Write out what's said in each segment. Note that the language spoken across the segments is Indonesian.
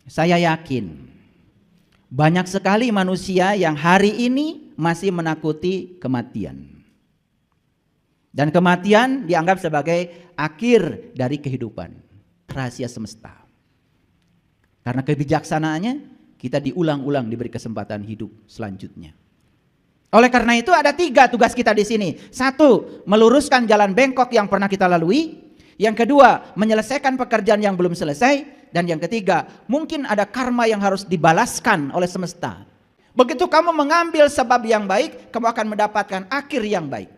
Saya yakin banyak sekali manusia yang hari ini masih menakuti kematian. Dan kematian dianggap sebagai akhir dari kehidupan, rahasia semesta. Karena kebijaksanaannya kita diulang-ulang diberi kesempatan hidup selanjutnya. Oleh karena itu ada 3 tugas kita di sini. 1, meluruskan jalan bengkok yang pernah kita lalui. Yang kedua, menyelesaikan pekerjaan yang belum selesai. Dan yang ketiga, mungkin ada karma yang harus dibalaskan oleh semesta. Begitu kamu mengambil sebab yang baik, kamu akan mendapatkan akhir yang baik.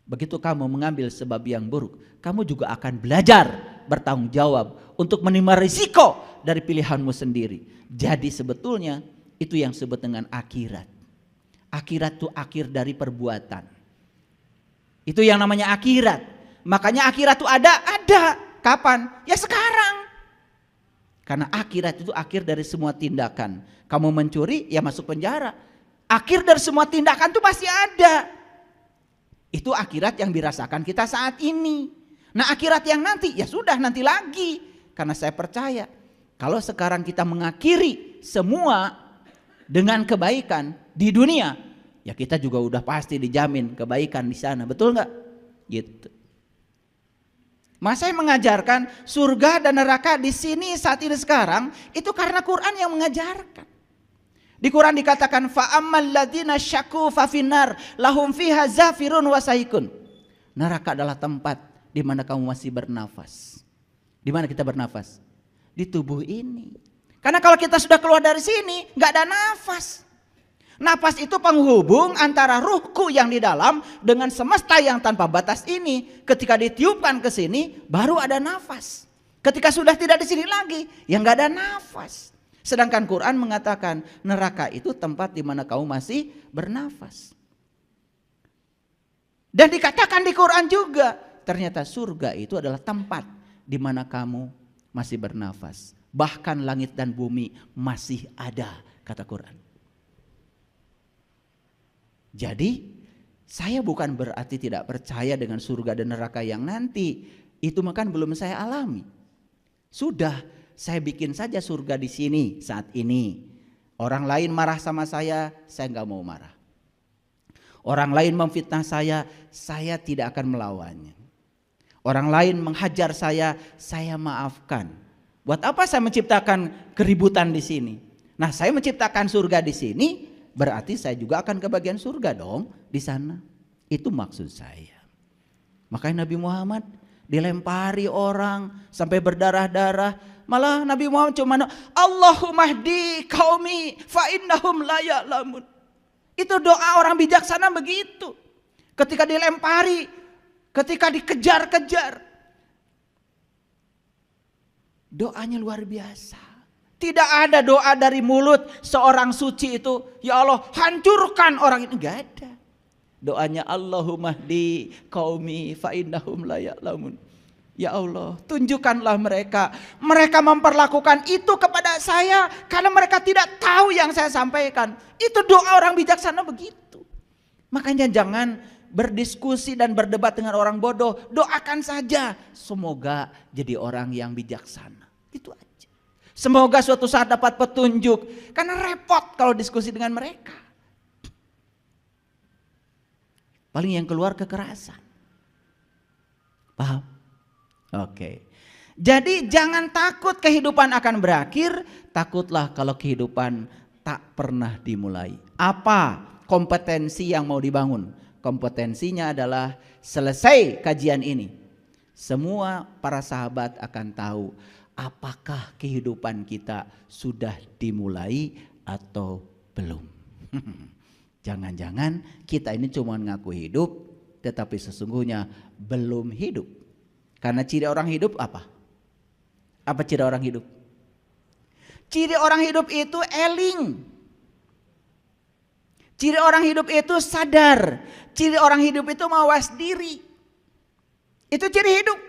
Begitu kamu mengambil sebab yang buruk, kamu juga akan belajar bertanggung jawab untuk menerima risiko dari pilihanmu sendiri. Jadi sebetulnya itu yang disebut dengan akhirat. Akhirat itu akhir dari perbuatan. Itu yang namanya akhirat. Makanya akhirat itu ada. Kapan? Ya sekarang. Karena akhirat itu akhir dari semua tindakan. Kamu mencuri, ya masuk penjara. Akhir dari semua tindakan itu pasti ada. Itu akhirat yang dirasakan kita saat ini. Nah akhirat yang nanti, ya sudah nanti lagi. Karena saya percaya, kalau sekarang kita mengakhiri semua dengan kebaikan di dunia, ya kita juga udah pasti dijamin kebaikan di sana. Betul nggak? Gitu. Mas saya mengajarkan surga dan neraka di sini saat ini sekarang itu karena Quran yang mengajarkan. Di Quran dikatakan fa'ammal ladzina syaqu fafinar lahum fiha zafirun wa saikun. Neraka adalah tempat di mana kamu masih bernafas. Di mana kita bernafas? Di tubuh ini. Karena kalau kita sudah keluar dari sini nggak ada nafas. Nafas itu penghubung antara ruhku yang di dalam dengan semesta yang tanpa batas ini. Ketika ditiupkan ke sini, baru ada nafas. Ketika sudah tidak di sini lagi, ya nggak ada nafas. Sedangkan Quran mengatakan neraka itu tempat di mana kamu masih bernafas. Dan dikatakan di Quran juga, ternyata surga itu adalah tempat di mana kamu masih bernafas. Bahkan langit dan bumi masih ada, kata Quran. Jadi saya bukan berarti tidak percaya dengan surga dan neraka yang nanti. Itu makan belum saya alami. Sudah saya bikin saja surga di sini saat ini. Orang lain marah sama saya nggak mau marah. Orang lain memfitnah saya tidak akan melawannya. Orang lain menghajar saya maafkan. Buat apa saya menciptakan keributan di sini? Nah saya menciptakan surga di sini. Berarti saya juga akan ke bagian surga dong di sana. Itu maksud saya. Makanya Nabi Muhammad dilempari orang sampai berdarah-darah. Malah Nabi Muhammad cuma Allahumma hdi qaumi fa innahum la ya'lamun. Itu doa orang bijaksana begitu. Ketika dilempari, ketika dikejar-kejar. Doanya luar biasa. Tidak ada doa dari mulut seorang suci itu, ya Allah hancurkan orang ini, enggak ada. Doanya Allahumma hdi qaumi fa innahum la ya'lamun. Ya Allah, tunjukkanlah mereka. Mereka memperlakukan itu kepada saya karena mereka tidak tahu yang saya sampaikan. Itu doa orang bijaksana begitu. Makanya jangan berdiskusi dan berdebat dengan orang bodoh. Doakan saja semoga jadi orang yang bijaksana. Itu aja. Semoga suatu saat dapat petunjuk. Karena repot kalau diskusi dengan mereka. Paling yang keluar kekerasan. Paham? Oke. Jadi jangan takut kehidupan akan berakhir. Takutlah kalau kehidupan tak pernah dimulai. Apa kompetensi yang mau dibangun? Kompetensinya adalah selesai kajian ini. Semua para sahabat akan tahu apakah kehidupan kita sudah dimulai atau belum. Jangan-jangan kita ini cuma ngaku hidup tetapi sesungguhnya belum hidup. Karena ciri orang hidup apa? Apa ciri orang hidup? Ciri orang hidup itu eling. Ciri orang hidup itu sadar. Ciri orang hidup itu mawas diri. Itu ciri hidup.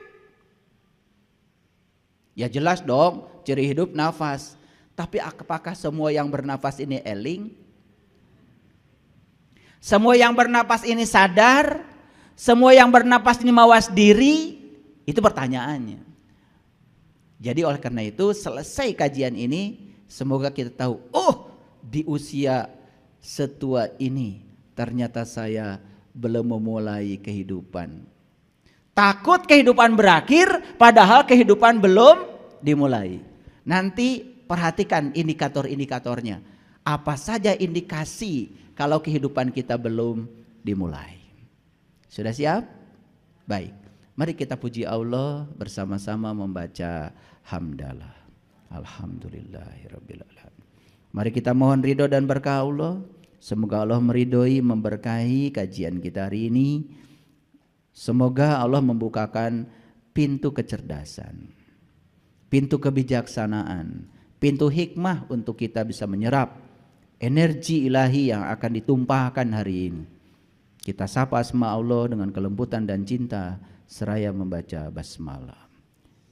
Ya jelas dong, ciri hidup nafas. Tapi apakah semua yang bernafas ini eling? Semua yang bernafas ini sadar? Semua yang bernafas ini mawas diri? Itu pertanyaannya. Jadi oleh karena itu selesai kajian ini, semoga kita tahu, oh di usia setua ini ternyata saya belum memulai kehidupan. Takut kehidupan berakhir padahal kehidupan belum dimulai. Nanti perhatikan indikator-indikatornya. Apa saja indikasi kalau kehidupan kita belum dimulai. Sudah siap? Baik. Mari kita puji Allah bersama-sama membaca hamdalah. Alhamdulillahirabbil alamin. Mari kita mohon ridho dan berkah Allah. Semoga Allah meridhoi, memberkahi kajian kita hari ini. Semoga Allah membukakan pintu kecerdasan, pintu kebijaksanaan, pintu hikmah untuk kita bisa menyerap energi ilahi yang akan ditumpahkan hari ini. Kita sapa asma Allah dengan kelembutan dan cinta seraya membaca basmalah.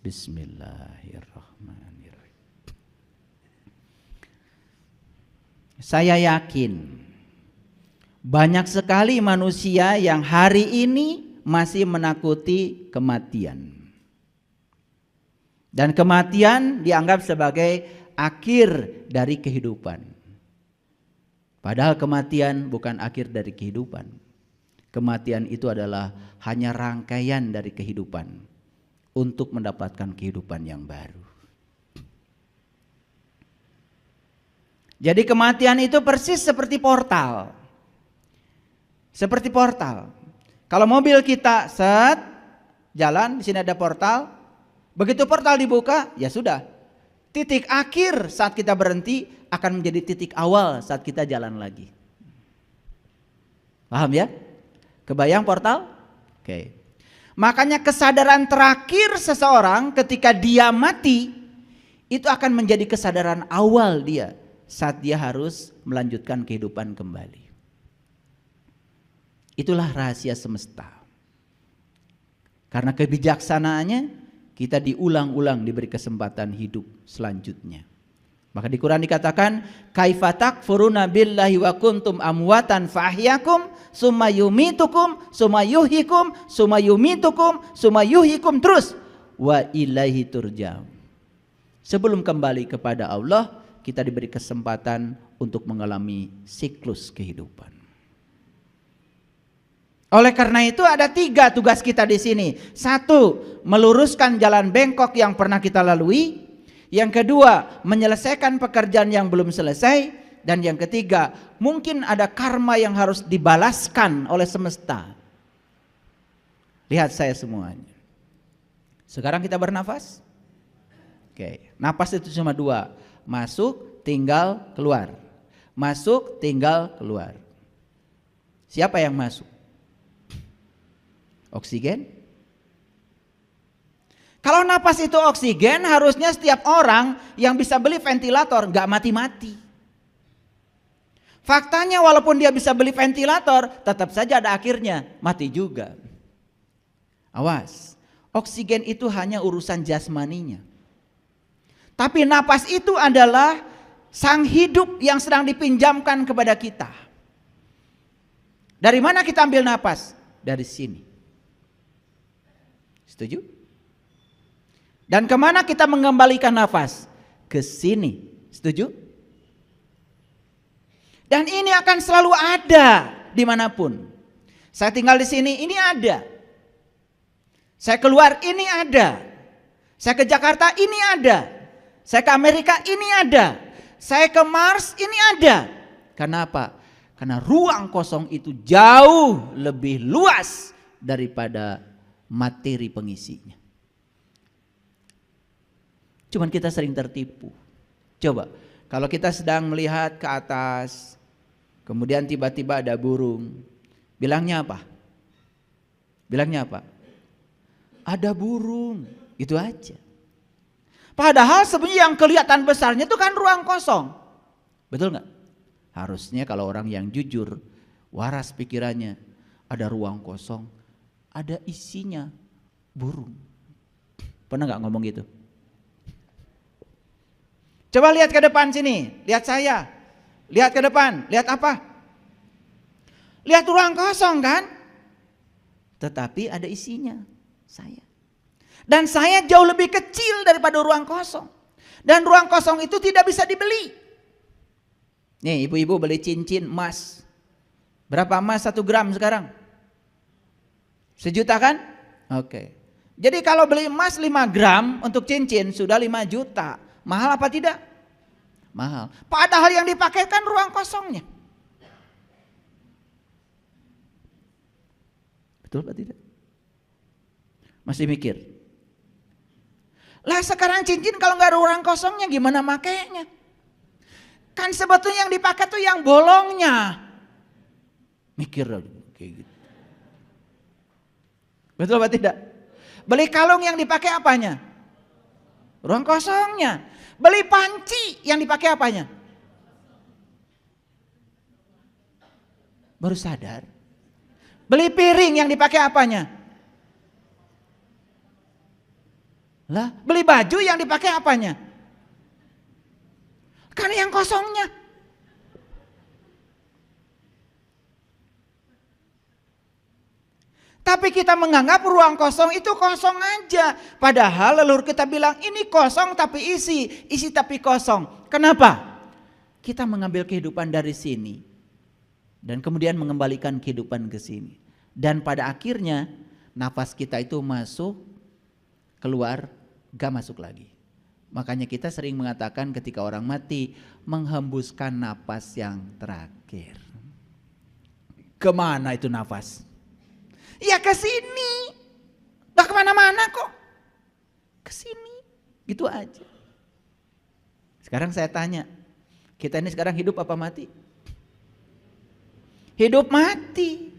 Bismillahirrahmanirrahim. Saya yakin banyak sekali manusia yang hari ini masih menakuti kematian. Dan kematian dianggap sebagai akhir dari kehidupan. Padahal kematian bukan akhir dari kehidupan. Kematian itu adalah hanya rangkaian dari kehidupan untuk mendapatkan kehidupan yang baru. Jadi kematian itu persis seperti portal. Seperti portal. Kalau mobil kita jalan, di sini ada portal. Begitu portal dibuka, ya sudah. Titik akhir saat kita berhenti akan menjadi titik awal saat kita jalan lagi. Paham ya? Kebayang portal? Oke. Makanya kesadaran terakhir seseorang ketika dia mati itu akan menjadi kesadaran awal dia saat dia harus melanjutkan kehidupan kembali. Itulah rahasia semesta. Karena kebijaksanaannya kita diulang-ulang diberi kesempatan hidup selanjutnya. Maka di Quran dikatakan kaifa takfuruna billahi wa kuntum amwatan fa ahyakum summa yumitukum summa yuhyikum summa yumitukum summa yuhyikum terus wa ilaihi turja'un. Sebelum kembali kepada Allah, kita diberi kesempatan untuk mengalami siklus kehidupan. Oleh karena itu ada 3 tugas kita di sini. 1, meluruskan jalan bengkok yang pernah kita lalui. Yang kedua, menyelesaikan pekerjaan yang belum selesai. Dan yang ketiga, mungkin ada karma yang harus dibalaskan oleh semesta. Lihat saya semuanya. Sekarang kita bernafas. Oke, nafas itu cuma 2. Masuk, tinggal, keluar. Masuk, tinggal, keluar. Siapa yang masuk? Oksigen. Kalau napas itu oksigen, harusnya setiap orang yang bisa beli ventilator nggak mati-mati. Faktanya walaupun dia bisa beli ventilator, tetap saja ada akhirnya mati juga. Awas, oksigen itu hanya urusan jasmaninya. Tapi napas itu adalah sang hidup yang sedang dipinjamkan kepada kita. Dari mana kita ambil napas? Dari sini. Setuju? Dan kemana kita mengembalikan nafas? Ke sini. Setuju? Dan ini akan selalu ada dimanapun. Saya tinggal di sini, ini ada. Saya keluar, ini ada. Saya ke Jakarta, ini ada. Saya ke Amerika, ini ada. Saya ke Mars, ini ada. Karena apa? Karena ruang kosong itu jauh lebih luas daripada materi pengisinya. Cuman kita sering tertipu. Coba, kalau kita sedang melihat ke atas, kemudian tiba-tiba ada burung. Bilangnya apa? Bilangnya apa? Ada burung, itu aja. Padahal sebenarnya yang kelihatan besarnya itu kan ruang kosong. Betul nggak? Harusnya kalau orang yang jujur, waras pikirannya, ada ruang kosong, ada isinya burung. Pernah nggak ngomong gitu? Coba lihat ke depan sini, lihat saya. Lihat ke depan, lihat apa? Lihat ruang kosong kan? Tetapi ada isinya, saya. Dan saya jauh lebih kecil daripada ruang kosong. Dan ruang kosong itu tidak bisa dibeli. Nih ibu-ibu beli cincin emas. Berapa emas 1 gram sekarang? 1 juta kan? Oke. Jadi kalau beli emas 5 gram untuk cincin sudah 5 juta. Mahal apa tidak? Mahal. Padahal yang dipakai kan ruang kosongnya. Betul apa tidak? Masih mikir? Lah sekarang cincin kalau nggak ada ruang kosongnya gimana makainya? Kan sebetulnya yang dipakai tuh yang bolongnya. Mikir kayak gitu. Betul apa tidak? Beli kalung yang dipakai apanya? Ruang kosongnya. Beli panci yang dipakai apanya? Baru sadar. Beli piring yang dipakai apanya? Lah, beli baju yang dipakai apanya? Kan yang kosongnya. Tapi kita menganggap ruang kosong itu kosong aja. Padahal leluhur kita bilang ini kosong tapi isi tapi kosong. Kenapa? Kita mengambil kehidupan dari sini dan kemudian mengembalikan kehidupan ke sini. Dan pada akhirnya nafas kita itu masuk, keluar, gak masuk lagi. Makanya kita sering mengatakan ketika orang mati menghembuskan nafas yang terakhir. Kemana itu nafas? Ya ke sini. Gak kemana-mana kok. Ke sini. Gitu aja. Sekarang saya tanya, kita ini sekarang hidup apa mati? Hidup mati.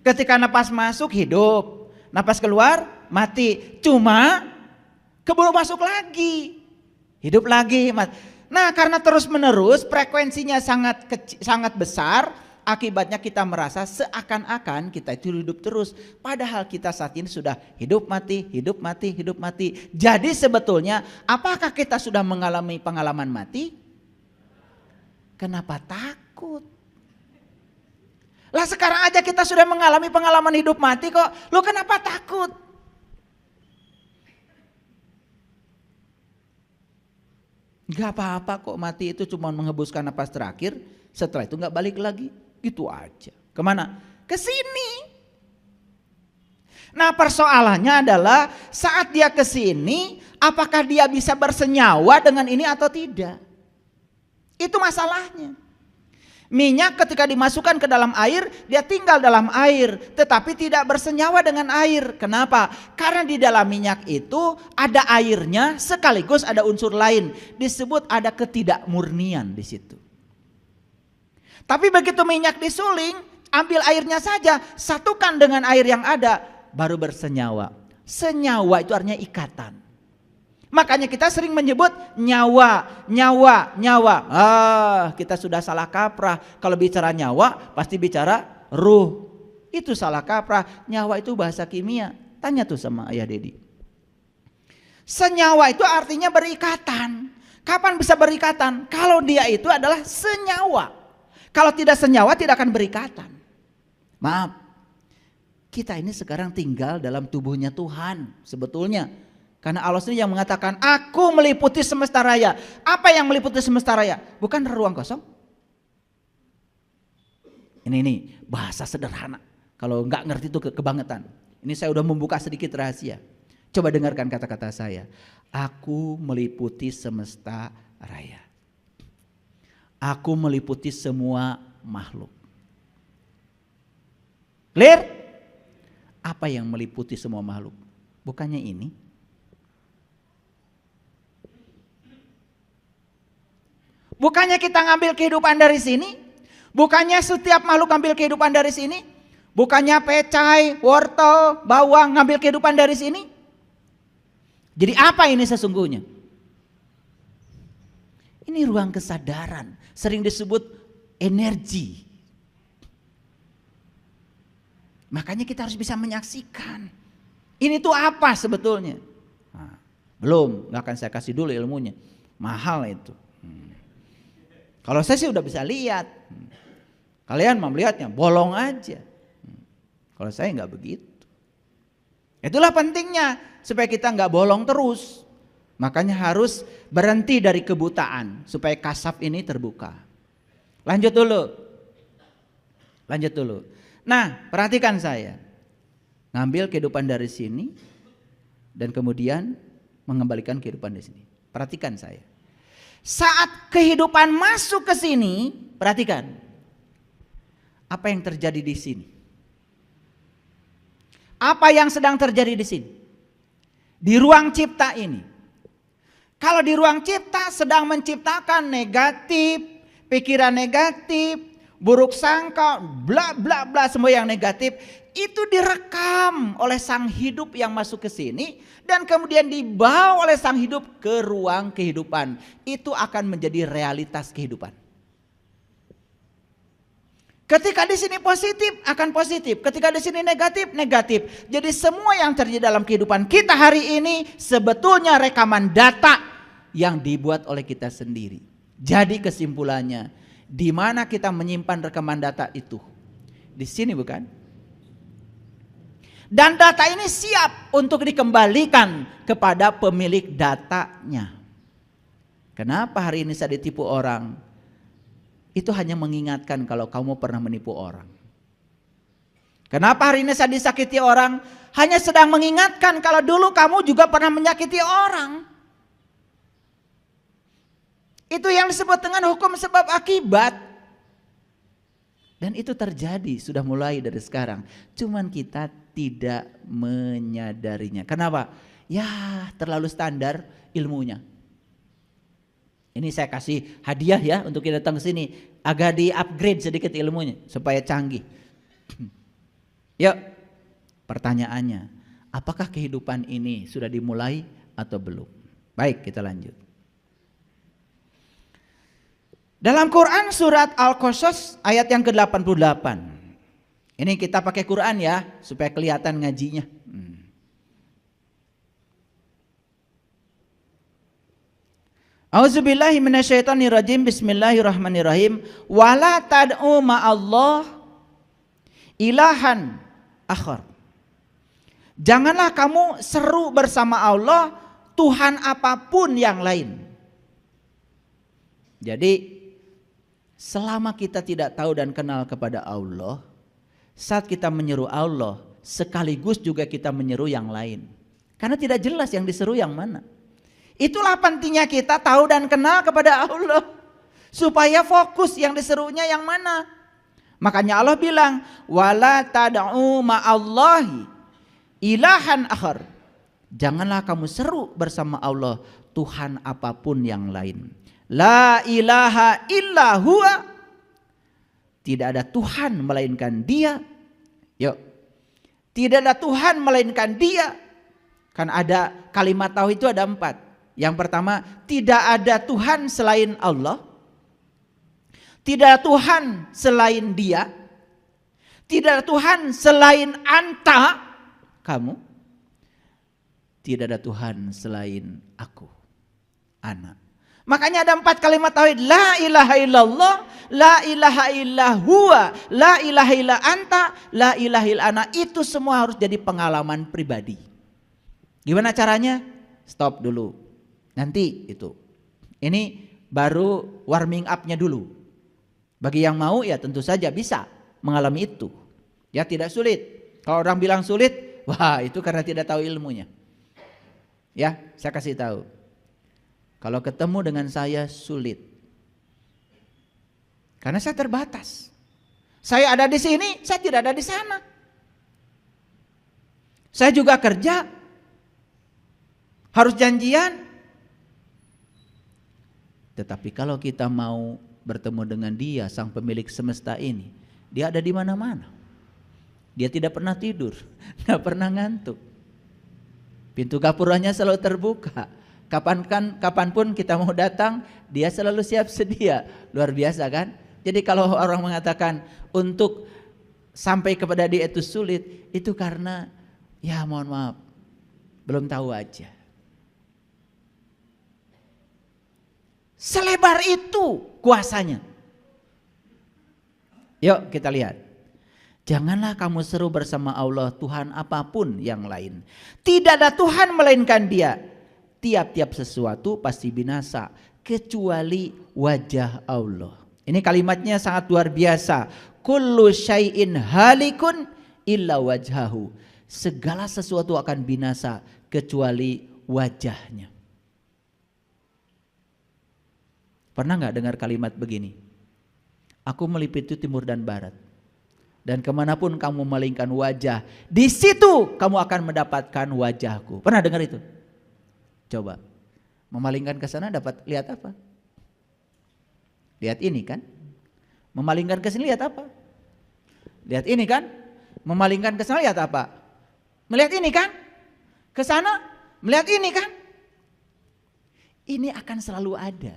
Ketika napas masuk hidup, napas keluar mati. Cuma keburu masuk lagi, hidup lagi. Nah karena terus menerus frekuensinya sangat besar, akibatnya kita merasa seakan-akan kita itu hidup terus. Padahal kita saat ini sudah hidup mati, hidup mati, hidup mati. Jadi sebetulnya apakah kita sudah mengalami pengalaman mati? Kenapa takut? Lah sekarang aja kita sudah mengalami pengalaman hidup mati kok. Lu kenapa takut? Gak apa-apa kok, mati itu cuma menghembuskan napas terakhir. Setelah itu gak balik lagi. Gitu aja. Kemana? Ke sini. Nah persoalannya adalah saat dia ke sini, apakah dia bisa bersenyawa dengan ini atau tidak? Itu masalahnya. Minyak ketika dimasukkan ke dalam air, dia tinggal dalam air, tetapi tidak bersenyawa dengan air. Kenapa? Karena di dalam minyak itu ada airnya sekaligus ada unsur lain, disebut ada ketidakmurnian di situ. Tapi begitu minyak disuling, ambil airnya saja, satukan dengan air yang ada, baru bersenyawa. Senyawa itu artinya ikatan. Makanya kita sering menyebut nyawa. Kita sudah salah kaprah. Kalau bicara nyawa pasti bicara ruh. Itu salah kaprah. Nyawa itu bahasa kimia. Tanya tuh sama Ayah Dedi. Senyawa itu artinya berikatan. Kapan bisa berikatan? Kalau dia itu adalah senyawa. Kalau tidak senyawa tidak akan berikatan. Maaf. Kita ini sekarang tinggal dalam tubuhnya Tuhan sebetulnya. Karena Allah sendiri yang mengatakan, aku meliputi semesta raya. Apa yang meliputi semesta raya? Bukan ruang kosong. Ini bahasa sederhana. Kalau nggak ngerti itu kebangetan. Ini saya udah membuka sedikit rahasia. Coba dengarkan kata-kata saya. Aku meliputi semesta raya. Aku meliputi semua makhluk. Clear? Apa yang meliputi semua makhluk? Bukannya ini? Bukannya kita ngambil kehidupan dari sini? Bukannya setiap makhluk ngambil kehidupan dari sini? Bukannya pecai, wortel, bawang ngambil kehidupan dari sini? Jadi apa ini sesungguhnya? Ini ruang kesadaran, sering disebut energi. Makanya kita harus bisa menyaksikan. Ini tuh apa sebetulnya? Nah, belum, gak akan saya kasih dulu ilmunya. Mahal itu. Kalau saya sih udah bisa lihat. Kalian mau melihatnya, bolong aja. Kalau saya nggak begitu. Itulah pentingnya supaya kita nggak bolong terus. Makanya harus berhenti dari kebutaan supaya kasaf ini terbuka. Lanjut dulu. Nah, perhatikan saya. Ngambil kehidupan dari sini dan kemudian mengembalikan kehidupan di sini. Perhatikan saya. Saat kehidupan masuk ke sini, perhatikan. Apa yang terjadi di sini? Apa yang sedang terjadi di sini? Di ruang cipta ini. Kalau di ruang cipta sedang menciptakan negatif, pikiran negatif, buruk sangka, bla bla bla, semua yang negatif itu direkam oleh sang hidup yang masuk ke sini dan kemudian dibawa oleh sang hidup ke ruang kehidupan. Itu akan menjadi realitas kehidupan. Ketika di sini positif akan positif, ketika di sini negatif negatif. Jadi semua yang terjadi dalam kehidupan kita hari ini sebetulnya rekaman data yang dibuat oleh kita sendiri. Jadi kesimpulannya, di mana kita menyimpan rekaman data itu? Di sini bukan? Dan data ini siap untuk dikembalikan kepada pemilik datanya. Kenapa hari ini saya ditipu orang? Itu hanya mengingatkan kalau kamu pernah menipu orang. Kenapa hari ini saya disakiti orang? Hanya sedang mengingatkan kalau dulu kamu juga pernah menyakiti orang. Itu yang disebut dengan hukum sebab akibat. Dan itu terjadi sudah mulai dari sekarang. Cuman kita tidak menyadarinya. Kenapa? Ya terlalu standar ilmunya. Ini saya kasih hadiah ya untuk kita datang ke sini. Agak di-upgrade sedikit ilmunya supaya canggih. Yuk, pertanyaannya, apakah kehidupan ini sudah dimulai atau belum? Baik, kita lanjut. Dalam Quran surat Al-Qasas ayat yang ke-88. Ini kita pakai Quran ya supaya kelihatan ngajinya. Auzubillahi minasyaitonirrajim. Bismillahirrahmanirrahim. Wala tad'u ma'allah ilahan akhar. Janganlah kamu seru bersama Allah Tuhan apapun yang lain. Jadi selama kita tidak tahu dan kenal kepada Allah, saat kita menyeru Allah, sekaligus juga kita menyeru yang lain. Karena tidak jelas yang diseru yang mana. Itulah pentingnya kita tahu dan kenal kepada Allah. Supaya fokus yang diserunya yang mana. Makanya Allah bilang, wala tad'u ma'allahi ilahan akhar. Janganlah kamu seru bersama Allah Tuhan apapun yang lain. La ilaha illa huwa. Tidak ada Tuhan melainkan Dia. Yuk. Tidak ada Tuhan melainkan Dia. Kan ada kalimat tauhid itu ada 4. Yang pertama, tidak ada Tuhan selain Allah. Tidak ada Tuhan selain Dia. Tidak ada Tuhan selain anta, kamu. Tidak ada Tuhan selain aku, anak. Makanya ada 4 kalimat tauhid. La ilaha illallah, la ilaha illa huwa, la ilaha illa anta, la ilaha illa ana. Itu semua harus jadi pengalaman pribadi. Gimana caranya? Stop dulu. Nanti itu. Ini baru warming up-nya dulu. Bagi yang mau ya tentu saja bisa mengalami itu. Ya tidak sulit. Kalau orang bilang sulit, wah itu karena tidak tahu ilmunya. Ya, saya kasih tahu. Kalau ketemu dengan saya sulit. Karena saya terbatas. Saya ada di sini, saya tidak ada di sana. Saya juga kerja. Harus janjian. Tetapi kalau kita mau bertemu dengan Dia, sang pemilik semesta ini, Dia ada di mana-mana. Dia tidak pernah tidur, nggak pernah ngantuk. Pintu gapuranya selalu terbuka. Kapanpun kita mau datang, Dia selalu siap sedia. Luar biasa kan? Jadi kalau orang mengatakan untuk sampai kepada Dia itu sulit, itu karena ya mohon maaf, belum tahu aja. Selebar itu kuasanya. Yuk kita lihat. Janganlah kamu seru bersama Allah Tuhan apapun yang lain. Tidak ada Tuhan melainkan Dia. Tiap-tiap sesuatu pasti binasa kecuali wajah Allah. Ini kalimatnya sangat luar biasa. Kullu syai'in halikun illa wajhahu. Segala sesuatu akan binasa kecuali wajahnya. Pernah nggak dengar kalimat begini? Aku meliputi timur dan barat. Dan kemanapun kamu melingkan wajah, di situ kamu akan mendapatkan wajahku. Pernah dengar itu? Coba, memalingkan ke sana dapat lihat apa? Lihat ini kan? Memalingkan ke sini lihat apa? Lihat ini kan? Memalingkan ke sana lihat apa? Melihat ini kan? Ke sana melihat ini kan? Ini akan selalu ada.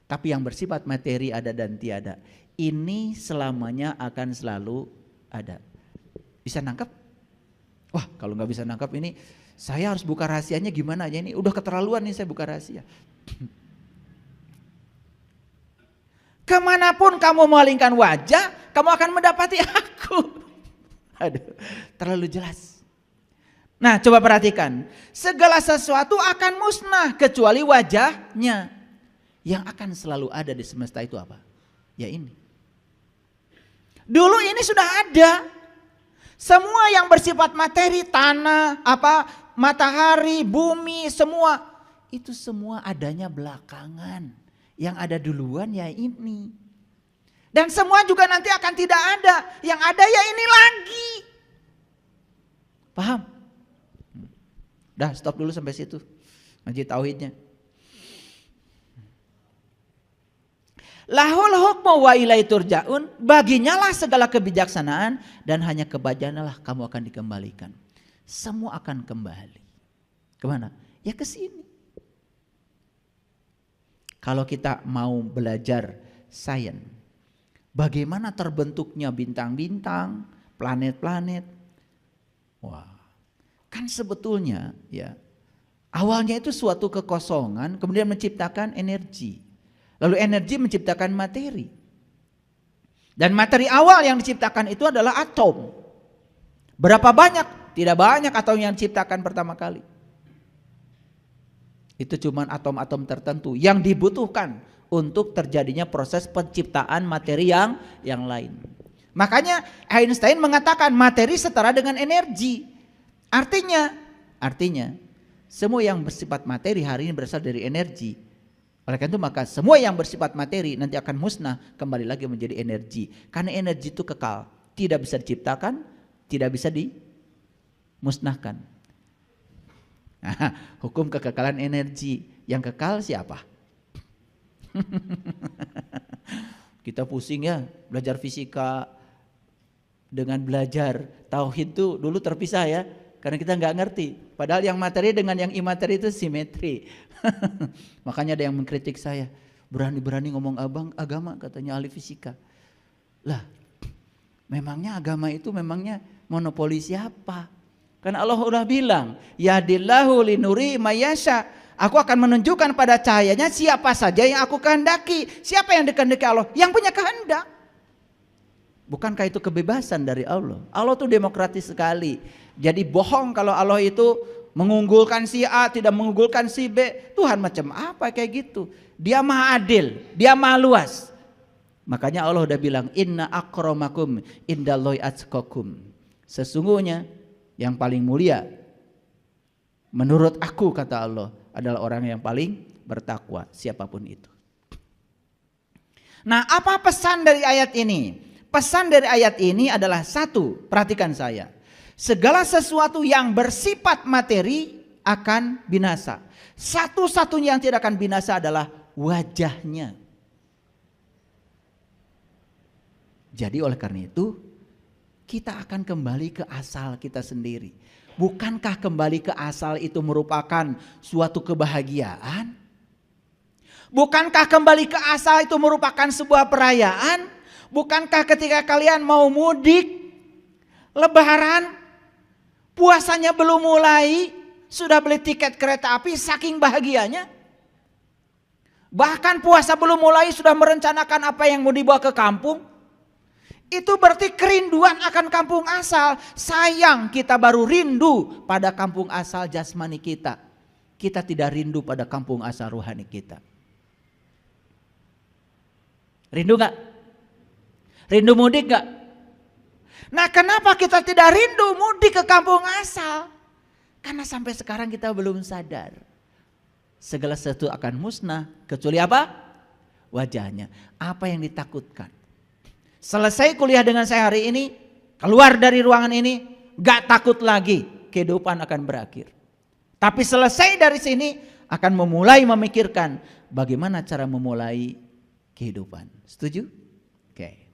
Tapi yang bersifat materi ada dan tiada. Ini selamanya akan selalu ada. Bisa nangkap? Wah, kalau nggak bisa nangkap ini, saya harus buka rahasianya gimana aja ini? Udah keterlaluan nih saya buka rahasia. Kemanapun kamu memalingkan wajah, kamu akan mendapati aku. Aduh, terlalu jelas. Nah, coba perhatikan. Segala sesuatu akan musnah kecuali wajahnya. Yang akan selalu ada di semesta itu apa? Ya ini. Dulu ini sudah ada. Semua yang bersifat materi, tanah, matahari, bumi, semua. Itu semua adanya belakangan. Yang ada duluan ya ini. Dan semua juga nanti akan tidak ada. Yang ada ya ini lagi. Paham? Dah stop dulu sampai situ. Ngaji tauhidnya. Lahul hukmu wa ilaihi turja'un, baginya lah segala kebijaksanaan dan hanya kepadanya lah kamu akan dikembalikan. Semua akan kembali. Kemana? Ya ke sini. Kalau kita mau belajar sains, bagaimana terbentuknya bintang-bintang, planet-planet. Wah, kan sebetulnya ya awalnya itu suatu kekosongan kemudian menciptakan energi. Lalu energi menciptakan materi. Dan materi awal yang diciptakan itu adalah atom. Berapa banyak? Tidak banyak atom yang diciptakan pertama kali. Itu cuma atom-atom tertentu yang dibutuhkan untuk terjadinya proses penciptaan materi yang lain. Makanya Einstein mengatakan materi setara dengan energi. Artinya semua yang bersifat materi hari ini berasal dari energi. Oleh karena itu maka semua yang bersifat materi nanti akan musnah kembali lagi menjadi energi. Karena energi itu kekal, tidak bisa diciptakan, tidak bisa dimusnahkan. Nah, hukum kekekalan energi, yang kekal siapa? Kita pusing ya belajar fisika dengan belajar tauhid itu dulu terpisah ya. Karena kita nggak ngerti. Padahal yang materi dengan yang imateri itu simetri. Makanya ada yang mengkritik saya. Berani-berani ngomong agama katanya ahli fisika. Lah, memangnya agama itu memangnya monopoli siapa? Karena Allah udah bilang, Yadillahu linuri mayasya. Aku akan menunjukkan pada cahayanya siapa saja yang aku kehendaki. Siapa yang dikehendaki Allah? Yang punya kehendak. Bukankah itu kebebasan dari Allah? Allah itu demokratis sekali. Jadi bohong kalau Allah itu mengunggulkan si A, tidak mengunggulkan si B. Tuhan macam apa kayak gitu? Dia maha adil, dia maha luas. Makanya Allah udah bilang, inna akramakum indallahi atqakum. Sesungguhnya yang paling mulia menurut aku kata Allah adalah orang yang paling bertakwa, siapapun itu. Nah, apa pesan dari ayat ini? Pesan dari ayat ini adalah satu, perhatikan saya. Segala sesuatu yang bersifat materi akan binasa. Satu-satunya yang tidak akan binasa adalah wajahnya. Jadi oleh karena itu kita akan kembali ke asal kita sendiri. Bukankah kembali ke asal itu merupakan suatu kebahagiaan? Bukankah kembali ke asal itu merupakan sebuah perayaan? Bukankah ketika kalian mau mudik, lebaran, puasanya belum mulai, sudah beli tiket kereta api saking bahagianya? Bahkan puasa belum mulai sudah merencanakan apa yang mau dibawa ke kampung. Itu berarti kerinduan akan kampung asal. Sayang kita baru rindu pada kampung asal jasmani kita. Kita tidak rindu pada kampung asal rohani kita. Rindu gak? Rindu mudik gak? Nah, kenapa kita tidak rindu mudik ke kampung asal? Karena sampai sekarang kita belum sadar. Segala sesuatu akan musnah. Kecuali apa? Wajahnya. Apa yang ditakutkan? Selesai kuliah dengan saya hari ini, keluar dari ruangan ini, gak takut lagi kehidupan akan berakhir. Tapi selesai dari sini akan memulai memikirkan bagaimana cara memulai kehidupan. Setuju? Oke.